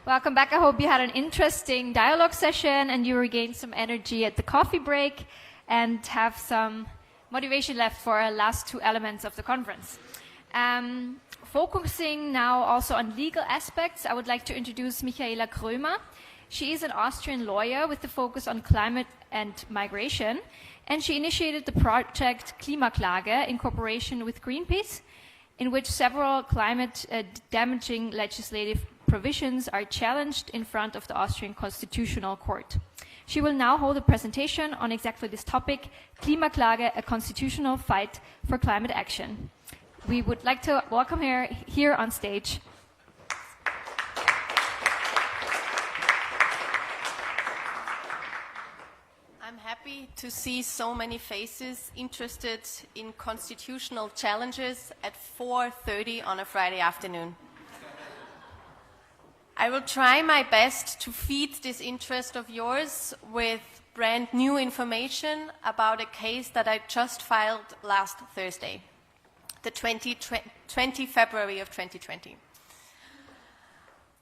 Welcome back. I hope you had an interesting dialogue session and you regained some energy at the coffee break and have some motivation left for our last two elements of the conference. Focusing now also on legal aspects, I would like to introduce Michaela Krömer. She is an Austrian lawyer with the focus on climate and migration, and she initiated the project Klimaklage in cooperation with Greenpeace, in which several climate-damaging legislative provisions are challenged in front of the Austrian Constitutional Court. She will now hold a presentation on exactly this topic, Klimaklage, a constitutional fight for climate action. We would like to welcome her here on stage. I'm happy to see so many faces interested in constitutional challenges at 4:30 on a Friday afternoon. I will try my best to feed this interest of yours with brand new information about a case that I just filed last Thursday, the 20 February of 2020.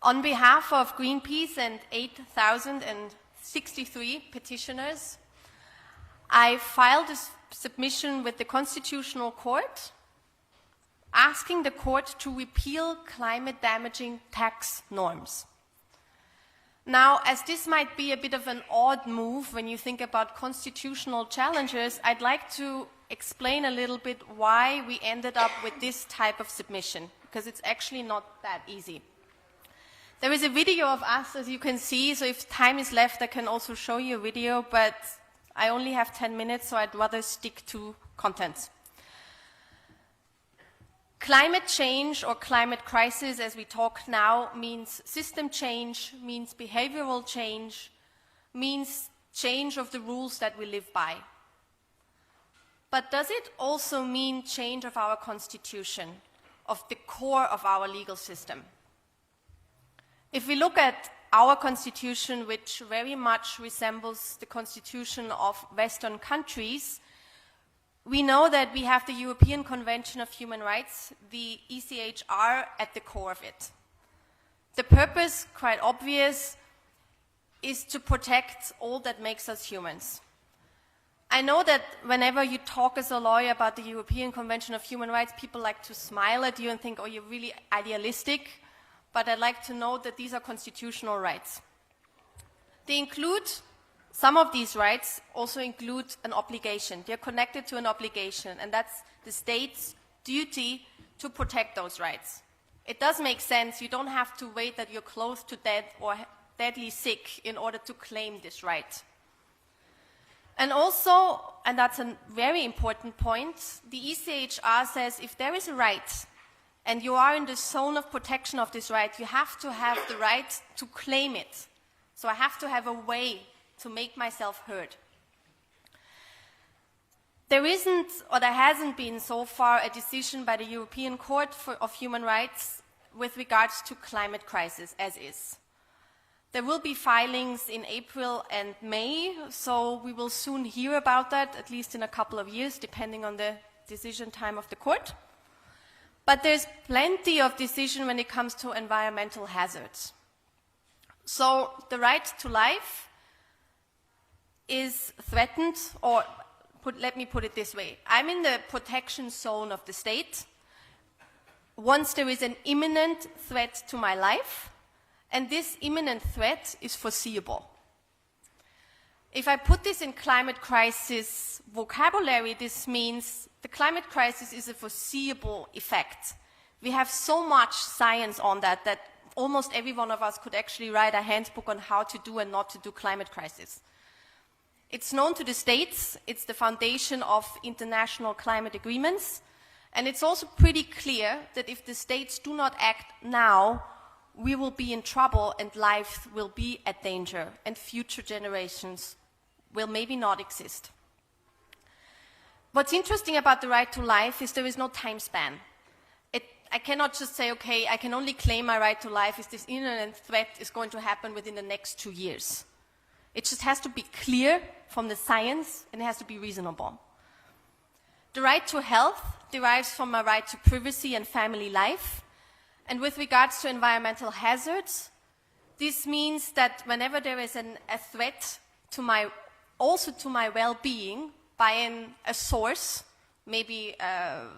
On behalf of Greenpeace and 8,063 petitioners, I filed a submission with the Constitutional Court asking the court to repeal climate-damaging tax norms. Now, as this might be a bit of an odd move when you think about constitutional challenges, I'd like to explain a little bit why we ended up with this type of submission, because it's actually not that easy. There is a video of us, as you can see, so if time is left, I can also show you a video, but I only have 10 minutes, so I'd rather stick to content. Climate change or climate crisis, as we talk now, means system change, means behavioral change, means change of the rules that we live by. But does it also mean change of our constitution, of the core of our legal system? If we look at our constitution, which very much resembles the constitution of Western countries, we know that we have the European Convention of Human Rights, the ECHR, at the core of it. The purpose, quite obvious, is to protect all that makes us humans. I know that whenever you talk as a lawyer about the European Convention of Human Rights, people like to smile at you and think, oh, you're really idealistic, but I'd like to note that these are constitutional rights. They include Some of these rights also include an obligation. They're connected to an obligation, and that's the state's duty to protect those rights. It does make sense. You don't have to wait that you're close to death or deadly sick in order to claim this right. And also, and that's a very important point, the ECHR says if there is a right and you are in the zone of protection of this right, you have to have the right to claim it. So I have to have a way to make myself heard. There isn't, or there hasn't been so far, a decision by the European Court of Human Rights with regards to climate crisis, as is. There will be filings in April and May, so we will soon hear about that, at least in a couple of years, depending on the decision time of the court. But there's plenty of decision when it comes to environmental hazards. So the right to life is threatened, or let me put it this way. I'm in the protection zone of the state once there is an imminent threat to my life, and this imminent threat is foreseeable. If I put this in climate crisis vocabulary, this means the climate crisis is a foreseeable effect. We have so much science on that almost every one of us could actually write a handbook on how to do and not to do climate crisis. It's known to the states, it's the foundation of international climate agreements, and it's also pretty clear that if the states do not act now, we will be in trouble and life will be at danger and future generations will maybe not exist. What's interesting about the right to life is there is no time span. I cannot just say, okay, I can only claim my right to life if this imminent threat is going to happen within the next 2 years. It just has to be clear from the science, and it has to be reasonable. The right to health derives from a right to privacy and family life. And with regards to environmental hazards, This means that whenever there is a threat to my well-being by a source, maybe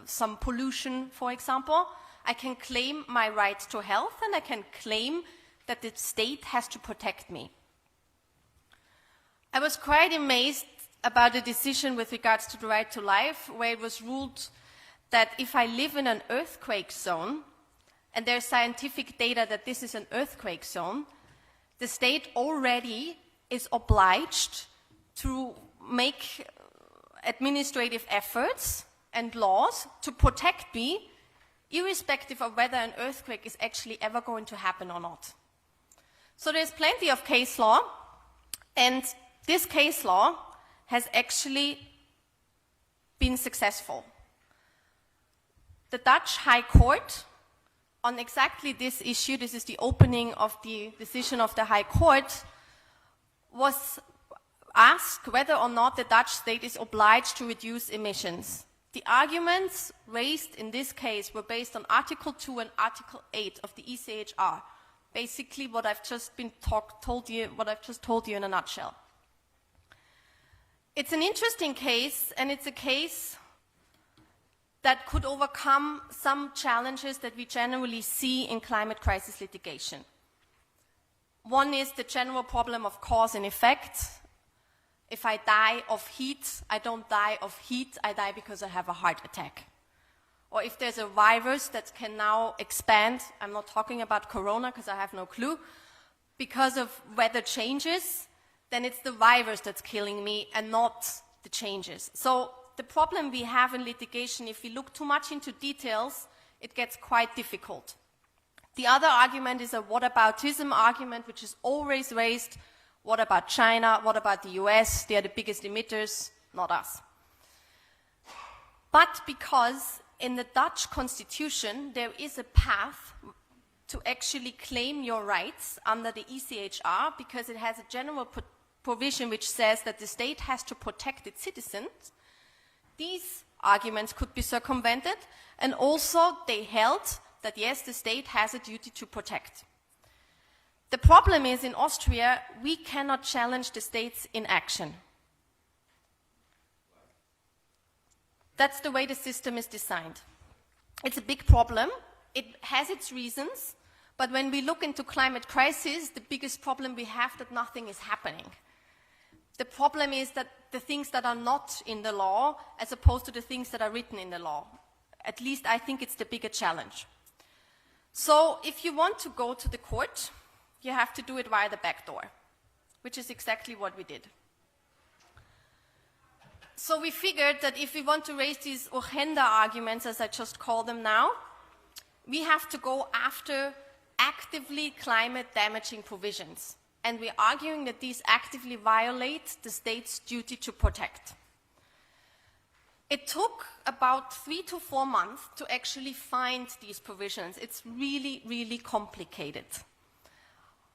some pollution, for example, I can claim my right to health, and I can claim that the state has to protect me. I was quite amazed about the decision with regards to the right to life, where it was ruled that if I live in an earthquake zone, and there's scientific data that this is an earthquake zone, the state already is obliged to make administrative efforts and laws to protect me, irrespective of whether an earthquake is actually ever going to happen or not. So there's plenty of case law, and this case law has actually been successful. The Dutch High Court, on exactly this issue, this is the opening of the decision of the High Court, was asked whether or not the Dutch state is obliged to reduce emissions. The arguments raised in this case were based on Article 2 and Article 8 of the ECHR. Basically what I've just told you in a nutshell. It's an interesting case, and it's a case that could overcome some challenges that we generally see in climate crisis litigation. One is the general problem of cause and effect. If I die of heat, I don't die of heat, I die because I have a heart attack. Or if there's a virus that can now expand, I'm not talking about corona because I have no clue, because of weather changes, then it's the virus that's killing me and not the changes. So the problem we have in litigation, if we look too much into details, it gets quite difficult. The other argument is a whataboutism argument, which is always raised. What about China? What about the US? They are the biggest emitters, not us. But because in the Dutch constitution there is a path to actually claim your rights under the ECHR, because it has a general provision which says that the state has to protect its citizens, these arguments could be circumvented, and also they held that yes, the state has a duty to protect. The problem is in Austria, we cannot challenge the state's inaction. That's the way the system is designed. It's a big problem. It has its reasons, but when we look into climate crisis, the biggest problem we have that nothing is happening. The problem is that the things that are not in the law as opposed to the things that are written in the law. At least I think it's the bigger challenge. So if you want to go to the court, you have to do it via the back door, which is exactly what we did. So we figured that if we want to raise these agenda arguments, as I just call them now, we have to go after actively climate-damaging provisions. And we're arguing that these actively violate the state's duty to protect. It took about 3 to 4 months to actually find these provisions. It's really, really complicated.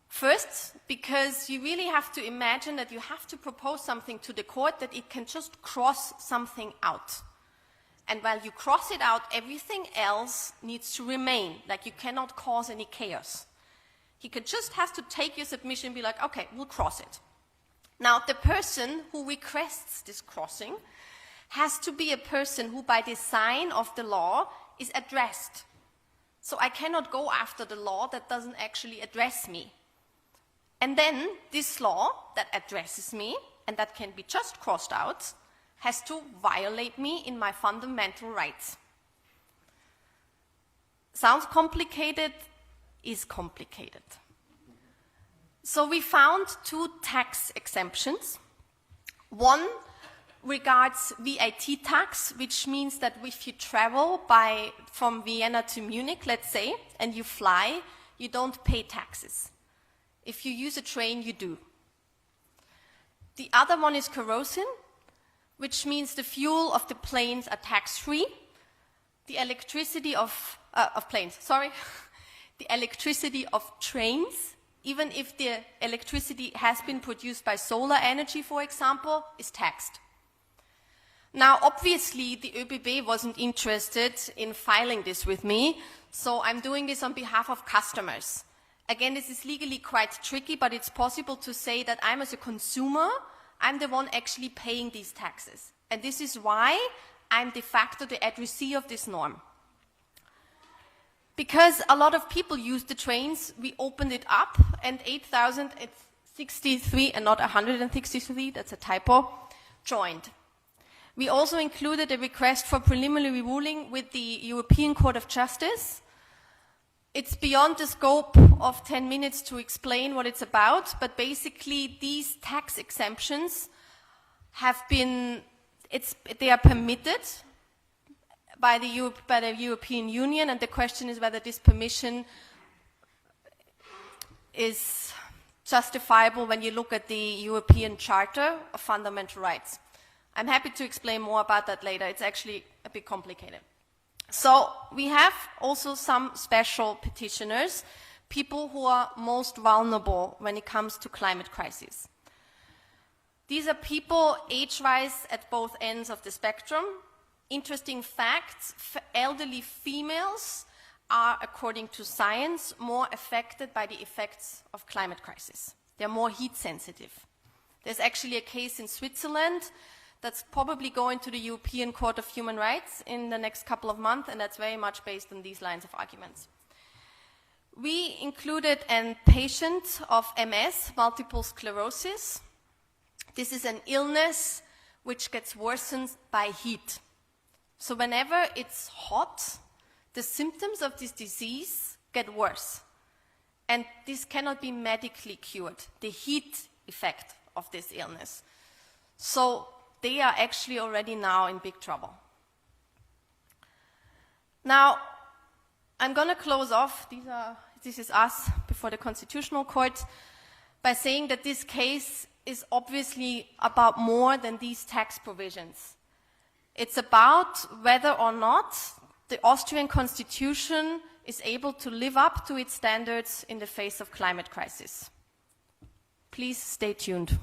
First, because you really have to imagine that you have to propose something to the court that it can just cross something out. And while you cross it out, everything else needs to remain, like you cannot cause any chaos. He just has to take your submission and be like, okay, we'll cross it. Now, the person who requests this crossing has to be a person who, by design of the law, is addressed. So I cannot go after the law that doesn't actually address me. And then this law that addresses me, and that can be just crossed out, has to violate me in my fundamental rights. Sounds complicated, is complicated. So we found 2 tax exemptions. One regards VAT tax, which means that if you travel from Vienna to Munich, let's say, and you fly, you don't pay taxes. If you use a train, you do. The other one is kerosene, which means the fuel of the planes are tax-free. The electricity of planes, sorry. The electricity of trains, even if the electricity has been produced by solar energy, for example, is taxed. Now, obviously, the ÖBB wasn't interested in filing this with me, so I'm doing this on behalf of customers. Again, this is legally quite tricky, but it's possible to say that I'm, as a consumer, I'm the one actually paying these taxes. And this is why I'm de facto the addressee of this norm. Because a lot of people use the trains, we opened it up, and 8,063, and not 163, that's a typo, joined. We also included a request for preliminary ruling with the European Court of Justice. It's beyond the scope of 10 minutes to explain what it's about, but basically these tax exemptions have been, they are permitted by the European Union, and the question is whether this permission is justifiable when you look at the European Charter of Fundamental Rights. I'm happy to explain more about that later. It's actually a bit complicated. So we have also some special petitioners, people who are most vulnerable when it comes to climate crisis. These are people age-wise at both ends of the spectrum. Interesting facts, elderly females are, according to science, more affected by the effects of climate crisis. They're more heat sensitive. There's actually a case in Switzerland that's probably going to the European Court of Human Rights in the next couple of months, and that's very much based on these lines of arguments. We included a patient of MS, multiple sclerosis. This is an illness which gets worsened by heat. So whenever it's hot, the symptoms of this disease get worse. And this cannot be medically cured, the heat effect of this illness. So they are actually already now in big trouble. Now, I'm going to close off, this is us before the Constitutional Court, by saying that this case is obviously about more than these tax provisions. It's about whether or not the Austrian Constitution is able to live up to its standards in the face of climate crisis. Please stay tuned.